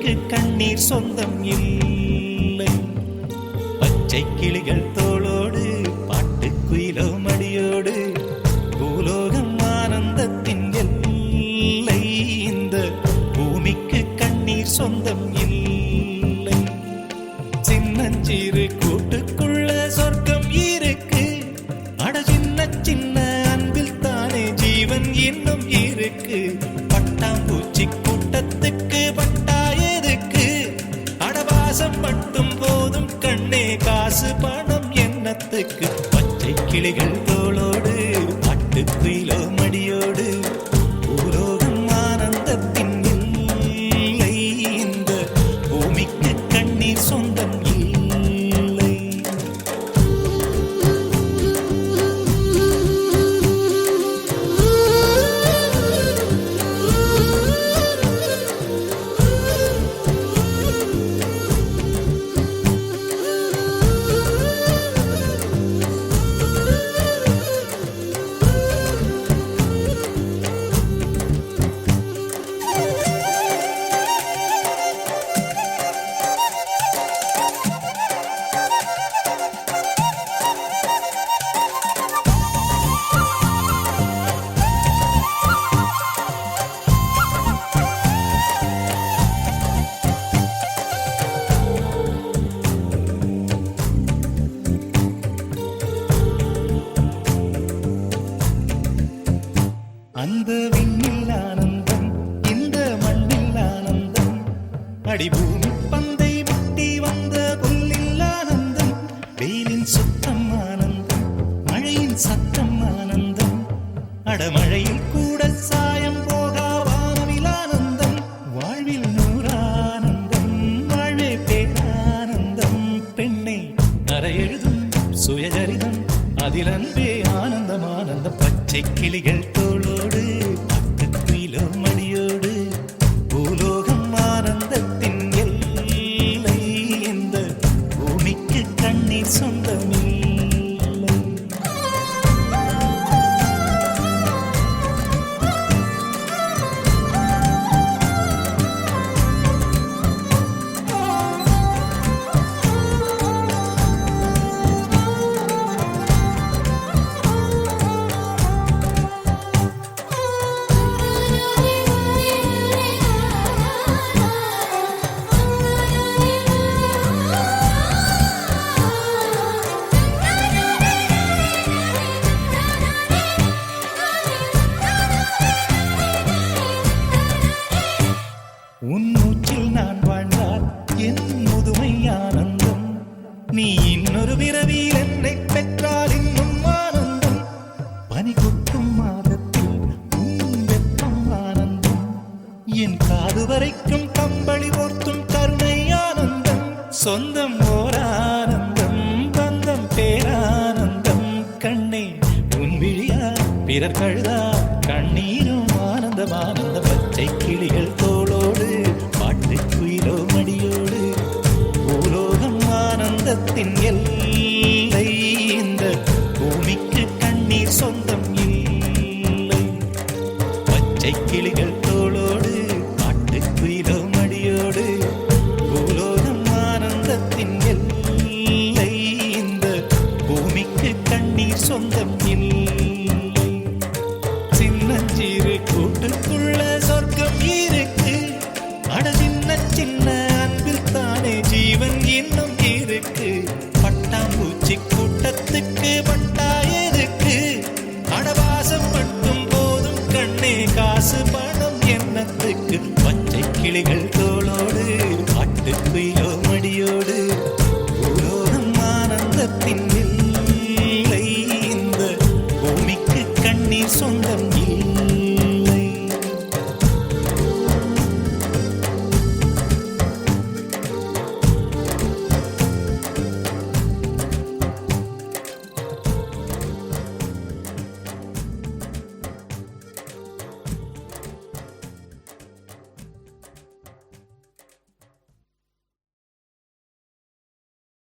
பூமிக்கு கண்ணீர் சொந்தம் இல்லை. பச்சை கிளிகள் தோளோடு பாட்டுக்குயிலோ மடியோடு பூலோகம் ஆனந்தத்தின் எல்லை. இந்த பூமிக்கு கண்ணீர் சொந்தம் இல்லை. சின்னஞ்சிறு கூட்டுக்குள்ள சொர்க்கம் இருக்கு. அட சின்ன சின்ன அன்பில் தானே ஜீவன் இன்னும் இருக்கு. பட்டாம்பூச்சி கூட்டத்துக்கு பட்டா எதுக்கு? அடவாசம் மட்டும் போதும் கண்ணே, காசு பணம் என்னத்துக்கு? பச்சை கிளிகள் தோளோடு பாட்டுக்குயிலோ மடியோடு பூலோகம் ஆனந்தத்தின் எல்லை. இந்த பூமிக்கு கண்ணீர் சொந்தம் இல்லை. அந்த விண்ணில் ஆனந்தம், இந்த மண்ணில் ஆனந்தம். அடிபூமி பந்தை முட்டி வந்த புல்லில் ஆனந்தம். வெயிலின் சுத்தம் ஆனந்தம், மழையின் சத்தம் ஆனந்தம். அடமழையில் கூட சாயம் போகா வானவில் ஆனந்தம். வாழ்வில் நூறானந்தம், வாழ்வே பேரானந்தம். பெண்ணை அறையெழுதும் சுயஜரிதம், அதில் அன்பே ஆனந்தம் ஆனந்தம். பச்சை கிளிகள் தோளோடு பாட்டுக்குயிலோ மடியோடு பூலோகம் ஆனந்தத்தின் எல்லை. இந்த பூமிக்கு கண்ணீர் சொந்தமில்லை. உன் மூச்சில் நான் வாழ்ந்தால் என் முதுமை ஆனந்தம். நீ இன்னொரு விரவியில் என்னை பெற்றால் இன்னும் ஆனந்தம். பனி கொட்டும் மாதத்தில் உன் வெப்பம் ஆனந்தம். என் காது வரைக்கும் கம்பளி போர்த்தும் கருணை ஆனந்தம். சொந்தம் ஓர் ஆனந்தம், பந்தம் பேரானந்தம். கண்ணே உன் விழியா பிறர் கழுதா கண்ணீரும் ஆனந்தம் ஆனந்தம். பச்சை கிளிகள் தோளோடு பாட்டுக்குயிலோ மடியோடு பூலோகம் ஆனந்தத்தின் எல்லை. இந்த பூமிக்கு கண்ணீர் சொந்தம் இல்லை. பச்சை கிளிகள் தோளோடு பாட்டுக்குயிலோ மடியோடு பூலோகம் ஆனந்தத்தின் எல்லை. இந்த பூமிக்கு கண்ணீர் சொந்தம் இல்லை. சின்னஞ்சிறு கூட்டுக்குள்ள சொர்க்கம் இருக்கு. அட சின்ன சின்ன அன்பில் தானே ஜீவன் இன்னும் இருக்கு. பட்டாம்பூச்சி கூட்டத்துக்கு பட்டா எதுக்கு? அடவாசம் மட்டும் போதும் கண்ணே, காசு பணம் என்னத்துக்கு? பச்சை கிளிகள் தோளோடு பாட்டுக்குயிலோ மடியோடு பூலோகம் ஆனந்தத்தின் எல்லை. இந்த பூமிக்கு கண்ணீர் சொந்தம் இல்லை.